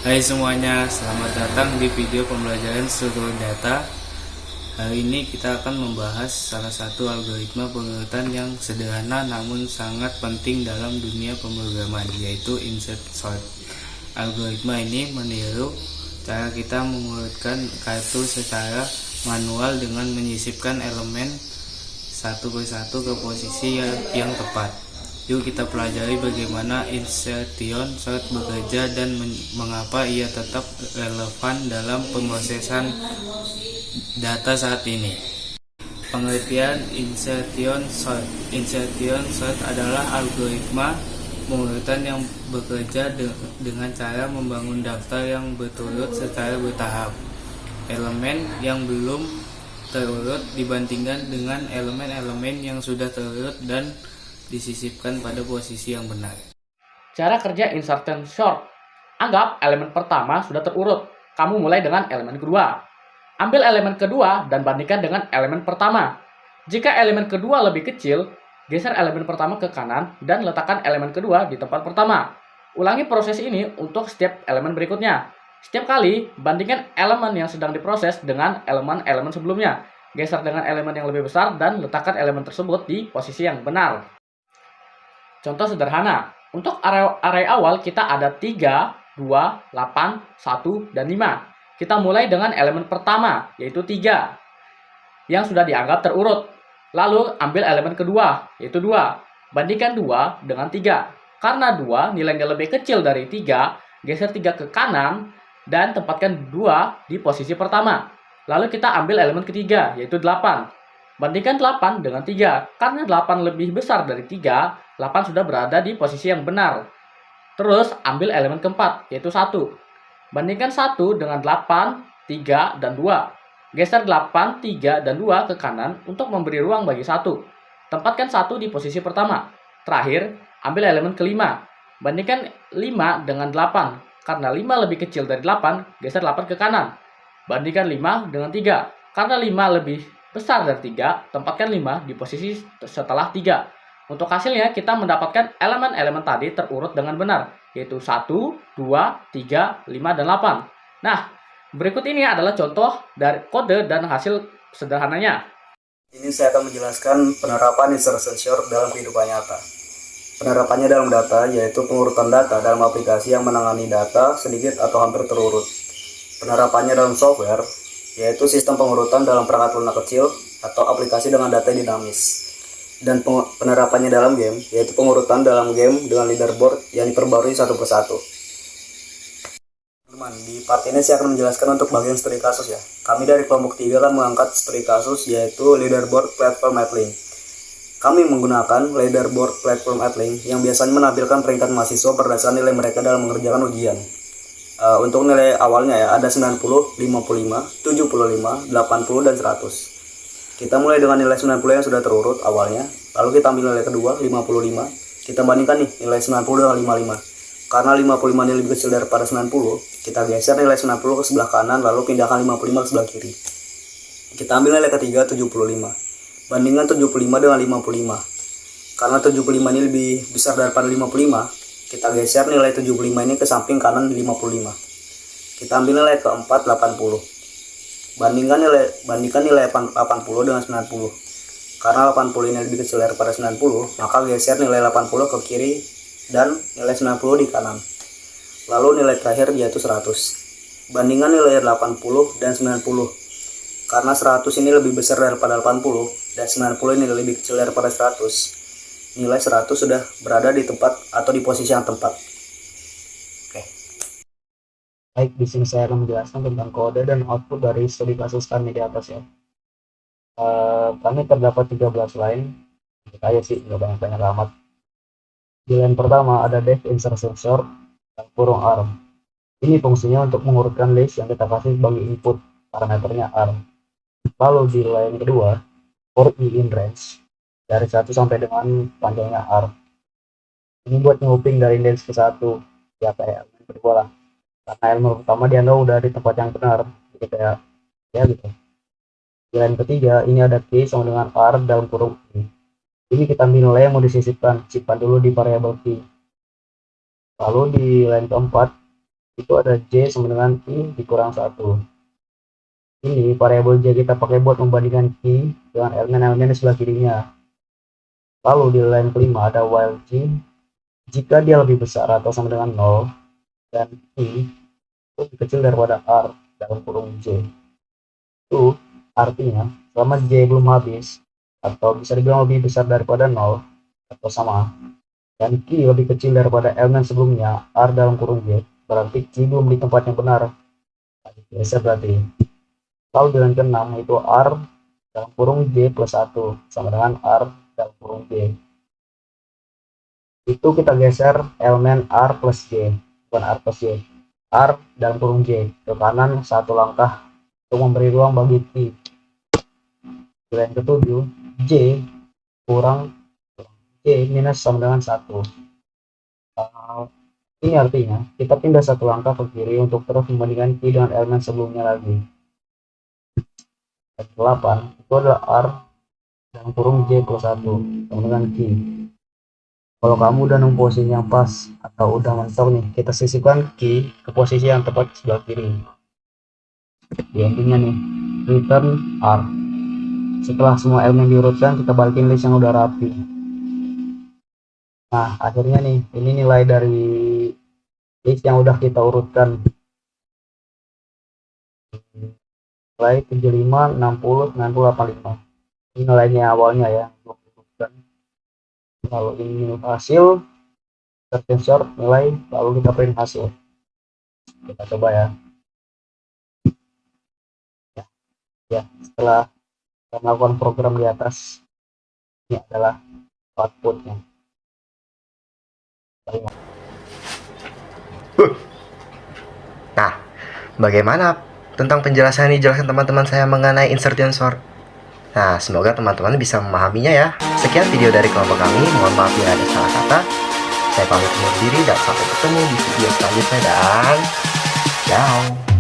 Hai semuanya, selamat datang di video pembelajaran struktur data. Hari ini kita akan membahas salah satu algoritma pengurutan yang sederhana namun sangat penting dalam dunia pemrograman, yaitu insert sort. Algoritma ini meniru cara kita mengurutkan kartu secara manual dengan menyisipkan elemen satu persatu ke posisi yang tepat. Yuk kita pelajari bagaimana insertion sort bekerja dan mengapa ia tetap relevan dalam pemrosesan data saat ini. Pengertian insertion sort. Insertion sort adalah algoritma pengurutan yang bekerja dengan cara membangun daftar yang berturut secara bertahap. Elemen yang belum terurut dibandingkan dengan elemen-elemen yang sudah terurut dan disisipkan pada posisi yang benar. Cara kerja insertion sort. Anggap elemen pertama sudah terurut. Kamu mulai dengan elemen kedua. Ambil elemen kedua dan bandingkan dengan elemen pertama. Jika elemen kedua lebih kecil, geser elemen pertama ke kanan dan letakkan elemen kedua di tempat pertama. Ulangi proses ini untuk setiap elemen berikutnya. Setiap kali, bandingkan elemen yang sedang diproses dengan elemen-elemen sebelumnya. Geser dengan elemen yang lebih besar dan letakkan elemen tersebut di posisi yang benar. Contoh sederhana, untuk array awal kita ada 3, 2, 8, 1, dan 5. Kita mulai dengan elemen pertama, yaitu 3, yang sudah dianggap terurut. Lalu ambil elemen kedua, yaitu 2. Bandingkan 2 dengan 3. Karena 2 nilainya lebih kecil dari 3, geser 3 ke kanan, dan tempatkan 2 di posisi pertama. Lalu kita ambil elemen ketiga, yaitu 8. Bandingkan 8 dengan 3. Karena 8 lebih besar dari 3, 8 sudah berada di posisi yang benar. Terus ambil elemen keempat, yaitu 1. Bandingkan 1 dengan 8, 3, dan 2. Geser 8, 3, dan 2 ke kanan untuk memberi ruang bagi 1. Tempatkan 1 di posisi pertama. Terakhir, ambil elemen kelima. Bandingkan 5 dengan 8. Karena 5 lebih kecil dari 8, geser 8 ke kanan. Bandingkan 5 dengan 3. Karena 5 lebih besar dari 3, tempatkan 5 di posisi setelah 3. Untuk hasilnya, kita mendapatkan elemen-elemen tadi terurut dengan benar, yaitu 1, 2, 3, 5, dan 8. Nah, berikut ini adalah contoh dari kode dan hasil sederhananya. Ini saya akan menjelaskan penerapan insertion sort dalam kehidupan nyata. Penerapannya dalam data yaitu pengurutan data dalam aplikasi yang menangani data sedikit atau hampir terurut. Penerapannya dalam software yaitu sistem pengurutan dalam perangkat lunak kecil atau aplikasi dengan data dinamis. Dan penerapannya dalam game yaitu pengurutan dalam game dengan leaderboard yang diperbarui satu persatu. Teman, di part ini saya akan menjelaskan untuk bagian studi kasus ya. Kami dari kelompok 3 akan mengangkat studi kasus yaitu leaderboard platform Edling. Kami menggunakan leaderboard platform Edling yang biasanya menampilkan peringkat mahasiswa berdasarkan nilai mereka dalam mengerjakan ujian. Untuk nilai awalnya ya ada 90, 55, 75, 80, dan 100. Kita mulai dengan nilai 90 yang sudah terurut awalnya, lalu kita ambil nilai kedua 55. Kita bandingkan nih nilai 90 dengan 55. Karena 55 ini lebih kecil daripada 90, kita geser nilai 90 ke sebelah kanan lalu pindahkan 55 ke sebelah kiri. Kita ambil nilai ketiga 75. Bandingkan 75 dengan 55. Karena 75 ini lebih besar daripada 55, kita geser nilai 75 ini ke samping kanan 55. Kita ambil nilai keempat 80. Bandingkan nilai 80 dengan 90. Karena 80 ini lebih kecil daripada 90, maka geser nilai 80 ke kiri dan nilai 90 di kanan. Lalu nilai terakhir yaitu 100. Bandingkan nilai 80 dan 90. Karena 100 ini lebih besar daripada 80 dan 90 ini lebih kecil daripada 100, nilai 100 sudah berada di tempat atau di posisi yang tepat. Baik, di sini saya akan menjelaskan tentang kode dan output dari studi kasus kami di atas ya. Kami terdapat 13 line, saya sih nggak banyak-banyak amat. Di line pertama ada def insertion sort dan kurung arm. Ini fungsinya untuk mengurutkan list yang kita kasih sebagai input, parameternya arm. Lalu di line kedua, for i in range, dari 1 sampai dengan panjangnya arm. Ini buat nguping dari range ke 1, ya kayak kedua lah. Karena elemen pertama dianggap udah di tempat yang benar, jadi kayak ya gitu. Di line ketiga ini ada key sama dengan r dalam kurung i. Ini kita ambil nilai yang mau disisipkan, simpan dulu di variabel key. Lalu di line keempat itu ada J sama dengan I dikurang 1. Ini variabel J kita pakai buat membandingkan key dengan elemen-elemen di sebelah kirinya. Lalu di line kelima ada while J, jika dia lebih besar atau sama dengan 0 dan I lebih kecil daripada R dalam kurung J. Itu artinya selama J belum habis atau bisa dibilang lebih besar daripada 0 atau sama, dan Q lebih kecil daripada elemen sebelumnya R dalam kurung J, berarti Q belum di tempat yang benar. Biasa berarti. Lalu di line ke-6 itu R dalam kurung J plus 1 sama dengan R dalam kurung J. Itu kita geser elemen R plus J, bukan R plus J, R dalam kurung J ke kanan 1 langkah untuk memberi ruang bagi Q. Di line ke-7 J kurang J minus sama dengan 1. Ini artinya kita pindah 1 langkah ke kiri untuk terus membandingkan Q dengan elemen sebelumnya lagi. Dan 8 itu adalah R dalam kurung J plus 1 sama dengan Q. Kalau kamu udah nemu posisi yang pas atau udah mentok nih, kita sisipkan Q ke posisi yang tepat sebelah kiri. Di intinya nih, return R. Setelah semua elemen diurutkan, kita balikin list yang udah rapi. Nah, akhirnya nih, ini nilai dari list yang udah kita urutkan. Nilai 75, 60, 90, 85. Ini nilainya awalnya ya. Lalu ini hasil, screenshot nilai, lalu kita print hasil. Kita coba ya. Ya, setelah kita melakukan program di atas, ini adalah outputnya. Nah, bagaimana tentang penjelasan yang dijelaskan teman-teman saya mengenai insertion sort? Nah, semoga teman-teman bisa memahaminya ya. Sekian video dari kelompok kami. Mohon maaf bila ada salah kata. Saya pamit undur diri dan sampai ketemu di video selanjutnya dan ciao.